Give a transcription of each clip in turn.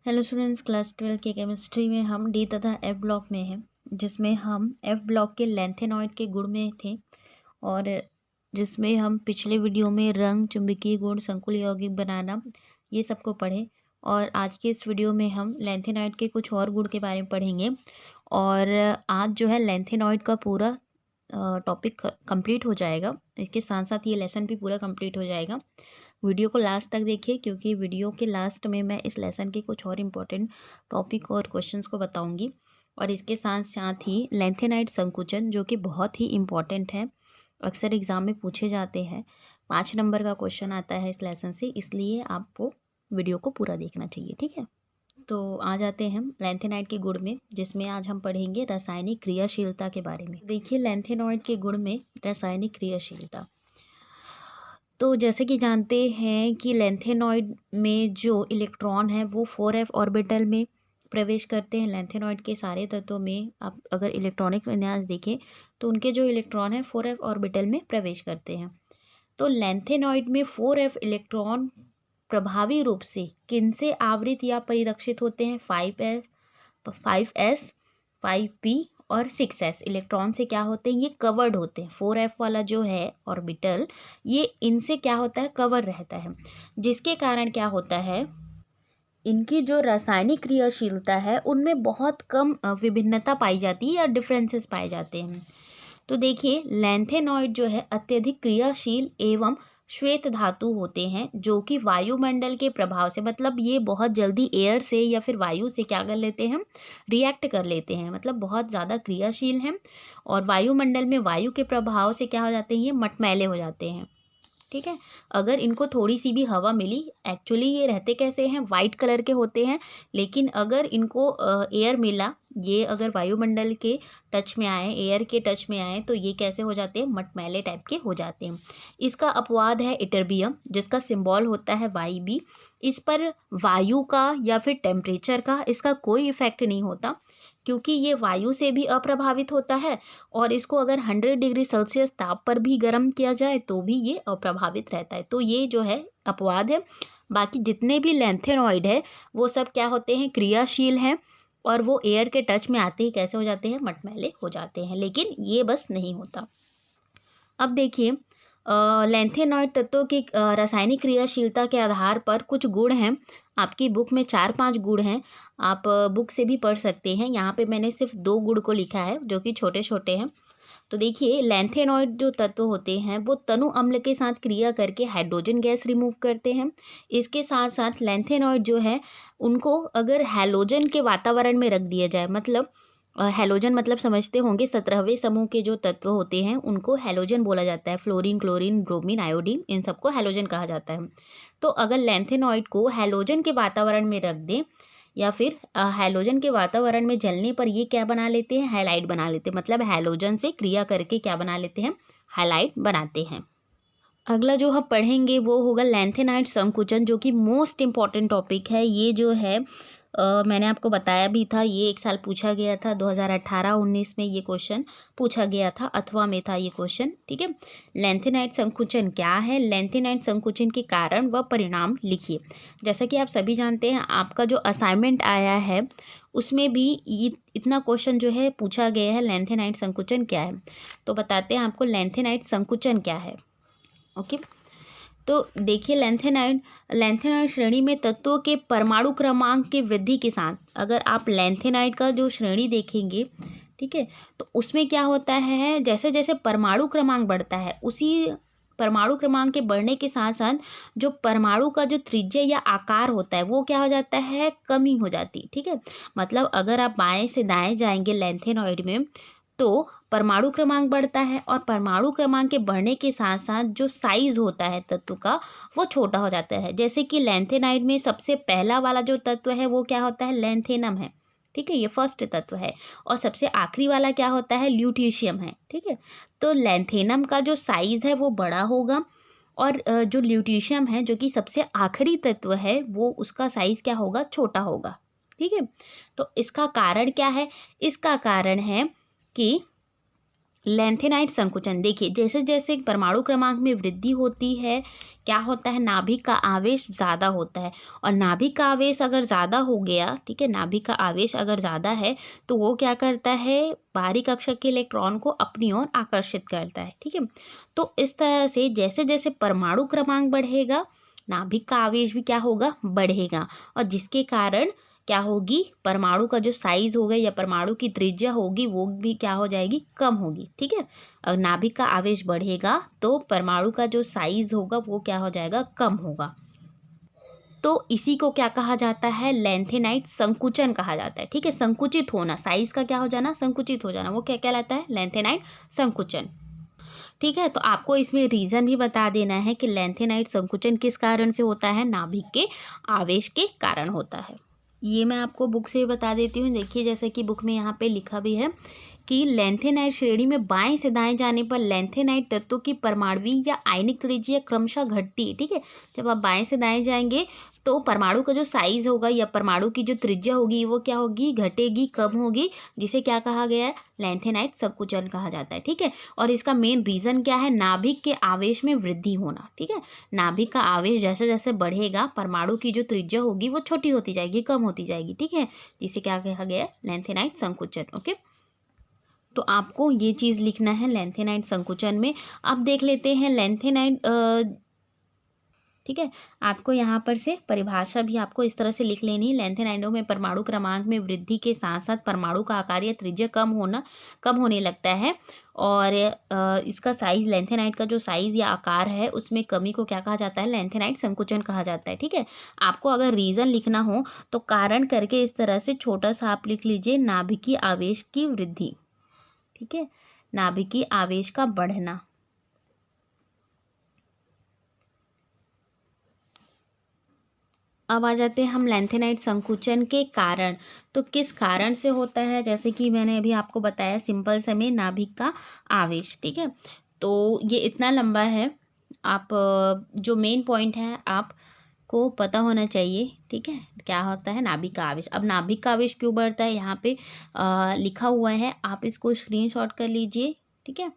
Hello students, class 12 के chemistry में हम डी तथा एफ ब्लॉक में हैं, जिसमें हम एफ ब्लॉक के लैंथेनॉइड के गुण में थे और जिसमें हम पिछले वीडियो में रंग, चुंबकीय गुण, संकुल यौगिक बनाना ये सबको पढ़े। और आज के इस वीडियो में हम लैंथेनॉइड के कुछ और गुण के बारे में पढ़ेंगे। और आज जो है लैंथेनॉइड का पूरा टॉपिक कंप्लीट हो जाएगा। इसके साथ साथ ये लेसन भी पूरा कंप्लीट हो जाएगा। वीडियो को लास्ट तक देखिए, क्योंकि वीडियो के लास्ट में मैं इस लेसन के कुछ और इम्पोर्टेंट टॉपिक और क्वेश्चंस को बताऊंगी। और इसके साथ साथ ही लैंथेनाइड संकुचन, जो कि बहुत ही इम्पोर्टेंट है, अक्सर एग्जाम में पूछे जाते हैं। 5 नंबर का क्वेश्चन आता है इस लेसन से, इसलिए आपको वीडियो को पूरा देखना चाहिए। ठीक है, तो आ जाते हैं लैंथेनाइड के गुण में, जिसमें आज हम पढ़ेंगे रासायनिक क्रियाशीलता के बारे में। देखिए, लैंथेनॉइड के गुण में रासायनिक क्रियाशीलता। तो जैसे कि जानते हैं कि लैंथेनॉइड में जो इलेक्ट्रॉन है वो 4f ऑर्बिटल में प्रवेश करते हैं। लैंथेनॉइड के सारे तत्वों में आप अगर इलेक्ट्रॉनिक विन्यास देखें तो उनके जो इलेक्ट्रॉन है 4f ऑर्बिटल में प्रवेश करते हैं। तो लैंथेनॉइड में 4f इलेक्ट्रॉन प्रभावी रूप से किनसे आवृत या परिरक्षित होते हैं? 5s 5p और 6s इलेक्ट्रॉन से क्या होते हैं? ये कवर्ड होते हैं। 4f वाला जो है ऑर्बिटल, ये इनसे क्या होता है? कवर रहता है, जिसके कारण क्या होता है, इनकी जो रासायनिक क्रियाशीलता है उनमें बहुत कम विभिन्नता पाई जाती है या डिफरेंसेस पाए जाते हैं। तो देखिए, लैंथेनॉइड जो है अत्यधिक क्रियाशील एवं श्वेत धातु होते हैं, जो कि वायुमंडल के प्रभाव से, मतलब ये बहुत जल्दी एयर से या फिर वायु से क्या कर लेते हैं? रिएक्ट कर लेते हैं, मतलब बहुत ज़्यादा क्रियाशील हैं। और वायुमंडल में वायु के प्रभाव से क्या हो जाते हैं? ये मटमैले हो जाते हैं। ठीक है, अगर इनको थोड़ी सी भी हवा मिली, एक्चुअली ये रहते कैसे हैं? वाइट कलर के होते हैं, लेकिन अगर इनको एयर मिला, ये अगर वायुमंडल के टच में आए, एयर के टच में आए, तो ये कैसे हो जाते हैं? मटमैले टाइप के हो जाते हैं। इसका अपवाद है इटरबियम, जिसका सिंबल होता है YB। इस पर वायु का या फिर टेम्परेचर का इसका कोई इफेक्ट नहीं होता, क्योंकि ये वायु से भी अप्रभावित होता है। और इसको अगर 100 डिग्री सेल्सियस ताप पर भी गर्म किया जाए तो भी ये अप्रभावित रहता है। तो ये जो है अपवाद है। बाकी जितने भी लैंथेनॉइड है वो सब क्या होते हैं? क्रियाशील हैं, और वो एयर के टच में आते ही कैसे हो जाते हैं? मटमैले हो जाते हैं। लेकिन ये बस नहीं होता। अब देखिए, लैंथेनॉइड तत्वों की रासायनिक क्रियाशीलता के आधार पर कुछ गुण हैं। आपकी बुक में 4-5 गुण हैं, आप बुक से भी पढ़ सकते हैं। यहाँ पे मैंने सिर्फ 2 गुण को लिखा है, जो कि छोटे छोटे हैं। तो देखिए, लैंथेनॉइड जो तत्व होते हैं वो तनु अम्ल के साथ क्रिया करके हाइड्रोजन गैस रिमूव करते हैं। इसके साथ साथ लैंथेनॉइड जो है, उनको अगर हैलोजन के वातावरण में रख दिया जाए, मतलब हैलोजन मतलब समझते होंगे, 17वें समूह के जो तत्व होते हैं उनको हैलोजन बोला जाता है। फ्लोरीन, क्लोरीन, ब्रोमीन, आयोडीन, इन सबको हैलोजन कहा जाता है। तो अगर लैंथेनॉइड को हैलोजन के वातावरण में रख दें, या फिर हैलोजन के वातावरण में जलने पर ये क्या बना लेते हैं? हैलाइड बना लेते हैं। मतलब हैलोजन से क्रिया करके क्या बना लेते हैं? हैलाइड बनाते हैं। अगला जो हम पढ़ेंगे वो होगा लैंथेनाइड संकुचन, जो कि मोस्ट इम्पॉर्टेंट टॉपिक है। ये जो है मैंने आपको बताया भी था, ये एक साल पूछा गया था, 2018-19 में ये क्वेश्चन पूछा गया था, अथवा में था ये क्वेश्चन। ठीक है, लैंथेनाइड संकुचन क्या है? लैंथेनाइड संकुचन के कारण व परिणाम लिखिए। जैसा कि आप सभी जानते हैं, आपका जो असाइनमेंट आया है उसमें भी इतना क्वेश्चन जो है पूछा गया है, लैंथेनाइड संकुचन क्या है। तो बताते हैं आपको लैंथेनाइड संकुचन क्या है। ओके, तो देखिए, लैंथेनाइड श्रेणी में तत्वों के परमाणु क्रमांक की वृद्धि के साथ, अगर आप लैंथेनाइड का जो श्रेणी देखेंगे, ठीक है, तो उसमें क्या होता है, जैसे जैसे परमाणु क्रमांक बढ़ता है, उसी परमाणु क्रमांक के बढ़ने के साथ साथ जो परमाणु का जो त्रिज्या या आकार होता है वो क्या हो जाता है? कमी हो जाती। ठीक है, मतलब अगर आप बाएं से दाएं जाएंगे लैंथेनॉइड में, तो परमाणु क्रमांक बढ़ता है, और परमाणु क्रमांक के बढ़ने के साथ साथ जो साइज होता है तत्व का वो छोटा हो जाता है। जैसे कि लैंथेनाइड में सबसे पहला वाला जो तत्व है वो क्या होता है? लैंथेनम है। ठीक है, ये फर्स्ट तत्व है। और सबसे आखिरी वाला क्या होता है? ल्यूटीशियम है। ठीक है, तो लैंथेनम का जो साइज है वो बड़ा होगा, और जो ल्यूटीशियम है, जो कि सबसे आखिरी तत्व है, वो उसका साइज क्या होगा? छोटा होगा। ठीक है, तो इसका कारण क्या है? इसका कारण है कि लैंथेनाइट संकुचन, देखिए जैसे जैसे परमाणु क्रमांक में वृद्धि होती है क्या होता है, नाभिक का आवेश ज़्यादा होता है। और नाभिक का आवेश अगर ज़्यादा हो गया, ठीक है, नाभिक का आवेश अगर ज़्यादा है तो वो क्या करता है, बाहरी कक्षा के इलेक्ट्रॉन को अपनी ओर आकर्षित करता है। ठीक है, तो इस तरह से जैसे जैसे परमाणु क्रमांक बढ़ेगा नाभिक का आवेश भी क्या होगा, बढ़ेगा। और जिसके कारण क्या होगी, परमाणु का जो साइज होगा या परमाणु की त्रिज्या होगी वो भी क्या हो जाएगी, कम होगी। ठीक है, अगर नाभिक का आवेश बढ़ेगा तो परमाणु का जो साइज होगा वो क्या हो जाएगा, कम होगा। तो इसी को क्या कहा जाता है, लैंथेनाइट संकुचन कहा जाता है। ठीक है, संकुचित होना, साइज का क्या हो जाना, संकुचित हो जाना, वो क्या कहलाता है, लैंथेनाइट संकुचन। ठीक है, तो आपको इसमें रीज़न भी बता देना है कि लैंथेनाइट संकुचन किस कारण से होता है, नाभिक के आवेश के कारण होता है। ये मैं आपको बुक से बता देती हूँ। देखिए जैसे कि बुक में यहाँ पे लिखा भी है कि लैंथेनाइट श्रेणी में बाएं से दाएं जाने पर लैंथेनाइट तत्वों की परमाणुवीय या आयनिक त्रिज्या क्रमशः घटती है। ठीक है, जब आप बाएं से दाएं जाएंगे तो परमाणु का जो साइज होगा या परमाणु की जो त्रिज्या होगी वो क्या होगी, घटेगी, कम होगी, जिसे क्या कहा गया है, लैंथेनाइट संकुचन कहा जाता है। ठीक है, और इसका मेन रीज़न क्या है, नाभिक के आवेश में वृद्धि होना। ठीक है, नाभिक का आवेश जैसे जैसे बढ़ेगा परमाणु की जो त्रिज्या होगी वो छोटी होती जाएगी, कम होती जाएगी। ठीक है, जिसे क्या कहा गया है, लैंथेनाइट संकुचन। ओके, तो आपको ये चीज़ लिखना है लैंथेनाइट संकुचन में। अब देख लेते हैं लैंथेनाइट, ठीक है, आपको यहाँ पर से परिभाषा भी आपको इस तरह से लिख लेनी है। लैंथेनाइडों में परमाणु क्रमांक में वृद्धि के साथ साथ परमाणु का आकार या त्रिज्या कम होने लगता है। और इसका साइज, लैंथेनाइट का जो साइज या आकार है उसमें कमी को क्या कहा जाता है, लैंथेनाइट संकुचन कहा जाता है। ठीक है, आपको अगर रीज़न लिखना हो तो कारण करके इस तरह से छोटा सा आप लिख लीजिए, नाभिकीय आवेश की वृद्धि। ठीक है, नाभिकीय आवेश का बढ़ना। अब आ जाते हैं हम लैंथेनाइट संकुचन के कारण। तो किस कारण से होता है, जैसे कि मैंने अभी आपको बताया सिंपल से में, नाभिक का आवेश। ठीक है, तो ये इतना लंबा है, आप जो मेन पॉइंट है आपको पता होना चाहिए। ठीक है, क्या होता है नाभिक का आवेश। अब नाभिक का आवेश क्यों बढ़ता है, यहाँ पे लिखा हुआ है, आप इसको स्क्रीनशॉट कर लीजिए। ठीक है,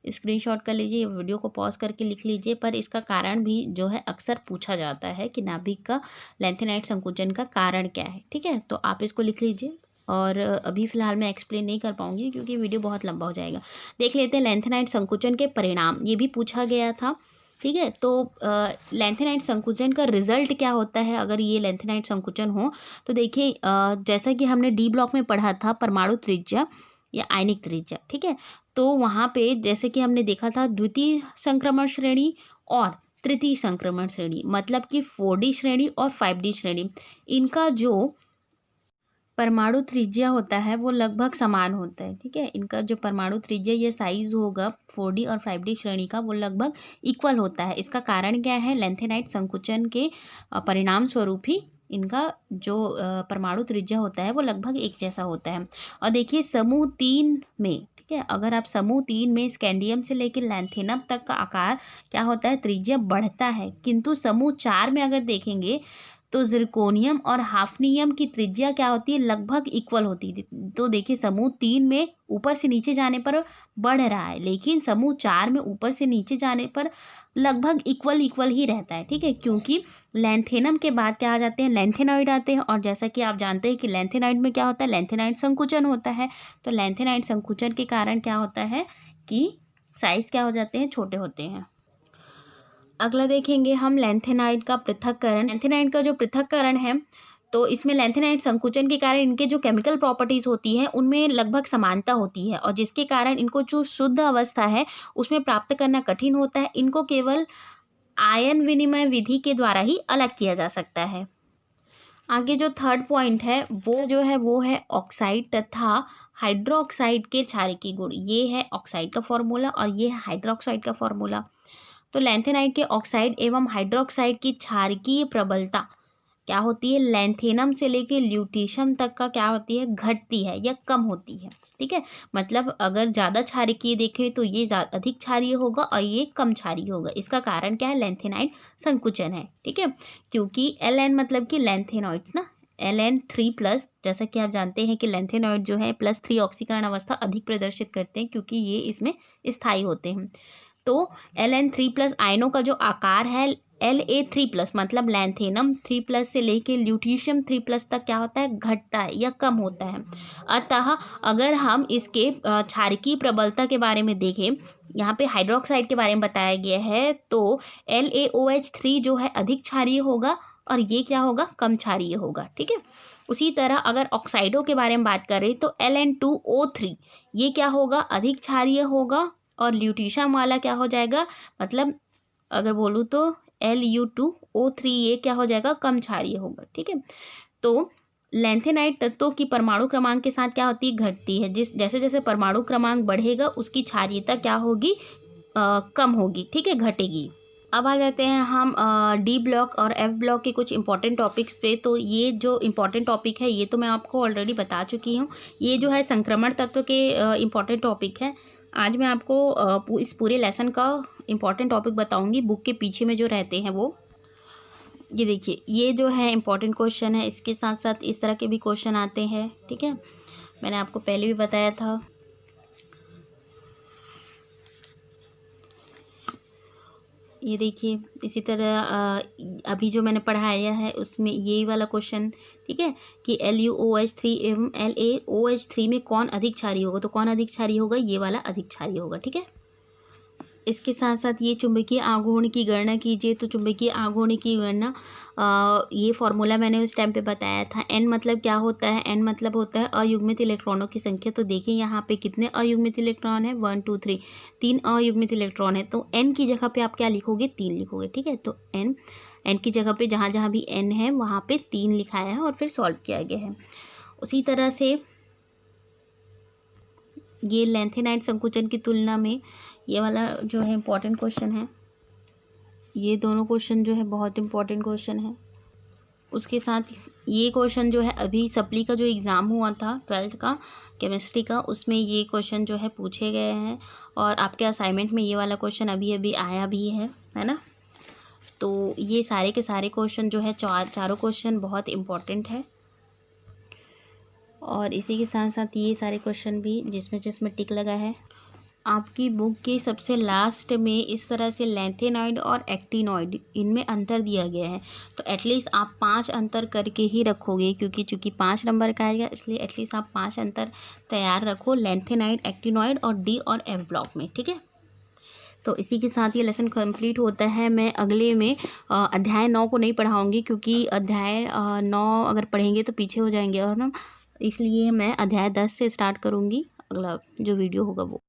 स्क्रीनशॉट कर लीजिए, वीडियो को पॉज करके लिख लीजिए। पर इसका कारण भी जो है अक्सर पूछा जाता है कि नाभिक का लैंथेनाइट संकुचन का कारण क्या है। ठीक है, तो आप इसको लिख लीजिए। और अभी फ़िलहाल मैं एक्सप्लेन नहीं कर पाऊंगी क्योंकि वीडियो बहुत लंबा हो जाएगा। देख लेते हैं लैंथेनाइट संकुचन के परिणाम, ये भी पूछा गया था। ठीक है, तो लैंथेनाइट संकुचन का रिजल्ट क्या होता है अगर ये लैंथेनाइट संकुचन हो। तो देखिए जैसा कि हमने डी ब्लॉक में पढ़ा था, परमाणु त्रिज्या या आयनिक त्रिज्या। ठीक है, तो वहाँ पे जैसे कि हमने देखा था द्वितीय संक्रमण श्रेणी और तृतीय संक्रमण श्रेणी, मतलब कि 4D श्रेणी और 5D श्रेणी, इनका जो परमाणु त्रिज्या होता है वो लगभग समान होता है। ठीक है, इनका जो परमाणु त्रिज्या या साइज होगा 4D और 5D श्रेणी का वो लगभग इक्वल होता है। इसका कारण क्या है, लैंथेनाइट संकुचन के परिणाम स्वरूप ही इनका जो परमाणु त्रिज्या होता है वो लगभग एक जैसा होता है। और देखिए समूह 3 में, ठीक है, अगर आप समूह 3 में स्कैंडियम से लेकर लैंथेनम तक का आकार क्या होता है, त्रिज्या बढ़ता है। किंतु समूह 4 में अगर देखेंगे तो जिरकोनियम और हाफनियम की त्रिज्या क्या होती है, लगभग इक्वल होती है। तो देखिए समूह 3 में ऊपर से नीचे जाने पर बढ़ रहा है, लेकिन समूह 4 में ऊपर से नीचे जाने पर लगभग इक्वल ही रहता है। ठीक है, क्योंकि लैंथेनम के बाद क्या आ जाते हैं, लैंथेनॉइड आते हैं। और जैसा कि आप जानते हैं कि लैंथेनॉइड में क्या होता है, लैंथेनाइट संकुचन होता है। तो लैंथेनाइट संकुचन के कारण क्या होता है कि साइज क्या हो जाते हैं, छोटे होते हैं। अगला देखेंगे हम लैंथेनाइट का पृथक्करण। लैंथेनाइट का जो पृथक्करण है तो इसमें लैंथेनाइट संकुचन के कारण इनके जो केमिकल प्रॉपर्टीज़ होती हैं उनमें लगभग समानता होती है, और जिसके कारण इनको जो शुद्ध अवस्था है उसमें प्राप्त करना कठिन होता है। इनको केवल आयन विनिमय विधि के द्वारा ही अलग किया जा सकता है। आगे जो थर्ड पॉइंट है वो है ऑक्साइड तथा हाइड्रोक्साइड के क्षारकीय गुण। ये है ऑक्साइड का फॉर्मूला और ये है हाइड्रोक्साइड का फॉर्मूला। तो लैंथेनाइट के ऑक्साइड एवं हाइड्रोक्साइड की क्षारकीय प्रबलता क्या होती है, लैंथेनम से लेकर ल्यूटीशियम तक का क्या होती है, घटती है या कम होती है। ठीक है, मतलब अगर ज़्यादा क्षारकीय देखें तो ये अधिक क्षारीय होगा और ये कम क्षारीय होगा। इसका कारण क्या है, लैंथेनाइट संकुचन है। ठीक है, क्योंकि Ln मतलब कि लैंथेनॉइड्स ना, Ln3+, जैसा कि आप जानते हैं कि लैंथेनॉइड जो है +3 ऑक्सीकरण अवस्था अधिक प्रदर्शित करते हैं क्योंकि ये इसमें स्थायी होते हैं। तो Ln3+ आयनों का जो आकार है La3+, मतलब लैंथेनम 3+ से लेके ल्यूटीशियम 3+ तक क्या होता है, घटता है या कम होता है। अतः अगर हम इसके क्षारकीय प्रबलता के बारे में देखें, यहाँ पे हाइड्रोक्साइड के बारे में बताया गया है, तो LaOH3 जो है अधिक क्षारीय होगा और ये क्या होगा, कम क्षारीय होगा। ठीक है। उसी तरह अगर ऑक्साइडों के बारे में बात करें तो Ln2O3 ये क्या होगा, अधिक क्षारीय होगा और ल्यूटीशियम वाला क्या हो जाएगा, मतलब अगर बोलूँ तो Lu2O3 ये क्या हो जाएगा, कम क्षारीय होगा। ठीक है। तो लैंथेनाइड तत्वों की परमाणु क्रमांक के साथ क्या होती है, घटती है। जैसे जैसे परमाणु क्रमांक बढ़ेगा उसकी क्षारीयता क्या होगी, कम होगी। ठीक है, घटेगी। अब आ जाते हैं हम डी ब्लॉक और एफ ब्लॉक के कुछ इंपॉर्टेंट टॉपिक्स पे। तो ये जो इंपॉर्टेंट टॉपिक है ये तो मैं आपको ऑलरेडी बता चुकी हूँ। ये जो है संक्रमण तत्व के इंपॉर्टेंट टॉपिक है। आज मैं आपको इस पूरे लेसन का इंपॉर्टेंट टॉपिक बताऊंगी, बुक के पीछे में जो रहते हैं वो। ये देखिए, ये जो है इंपॉर्टेंट क्वेश्चन है, इसके साथ साथ इस तरह के भी क्वेश्चन आते हैं। ठीक है, मैंने आपको पहले भी बताया था। ये देखिए, इसी तरह अभी जो मैंने पढ़ाया है उसमें यही वाला क्वेश्चन, ठीक है, कि LuOH3 एवं LaOH3 में कौन अधिक क्षारीय होगा, तो कौन अधिक क्षारीय होगा, ये वाला अधिक क्षारीय होगा। ठीक है। इसके साथ साथ ये चुंबकीय आघूर्ण की गणना कीजिए। तो चुंबकीय आघूर्ण की गणना ये फॉर्मूला मैंने उस टाइम पे बताया था। n मतलब क्या होता है, n मतलब होता है अयुग्मित इलेक्ट्रॉनों की संख्या। तो देखिए यहाँ पे कितने अयुग्मित इलेक्ट्रॉन है, 1 2 3, 3 अयुग्मित इलेक्ट्रॉन है। तो n की जगह पे आप क्या लिखोगे, 3 लिखोगे। ठीक है, तो n की जगह पे जहाँ जहाँ भी n है वहाँ पे 3 लिखाया है और फिर सॉल्व किया गया है। उसी तरह से ये लैंथेनाइड संकुचन की तुलना में ये वाला जो है इम्पॉर्टेंट क्वेश्चन है। ये दोनों क्वेश्चन जो है बहुत इम्पॉर्टेंट क्वेश्चन है। उसके साथ ये क्वेश्चन जो है अभी सप्ली का जो एग्ज़ाम हुआ था 12th का केमिस्ट्री का, उसमें ये क्वेश्चन जो है पूछे गए हैं और आपके असाइनमेंट में ये वाला क्वेश्चन अभी अभी आया भी है ना। तो ये सारे के सारे क्वेश्चन जो है चारों क्वेश्चन बहुत इम्पॉर्टेंट है। और इसी के साथ साथ ये सारे क्वेश्चन भी जिसमें जिसमें टिक लगा है, आपकी बुक के सबसे लास्ट में इस तरह से लैंथेनॉइड और एक्टिनॉइड इनमें अंतर दिया गया है। तो एटलीस्ट आप 5 अंतर करके ही रखोगे, क्योंकि चूँकि 5 नंबर का आएगा इसलिए एटलीस्ट आप 5 अंतर तैयार रखो लैंथेनॉइड, एक्टिनॉइड और डी और एफ ब्लॉक में। ठीक है। तो इसी के साथ ये लेसन कंप्लीट होता है। मैं अगले में अध्याय 9 को नहीं पढ़ाऊँगी, क्योंकि अध्याय 9 अगर पढ़ेंगे तो पीछे हो जाएंगे और ना, इसलिए मैं अध्याय 10 से स्टार्ट करूँगी अगला जो वीडियो होगा वो।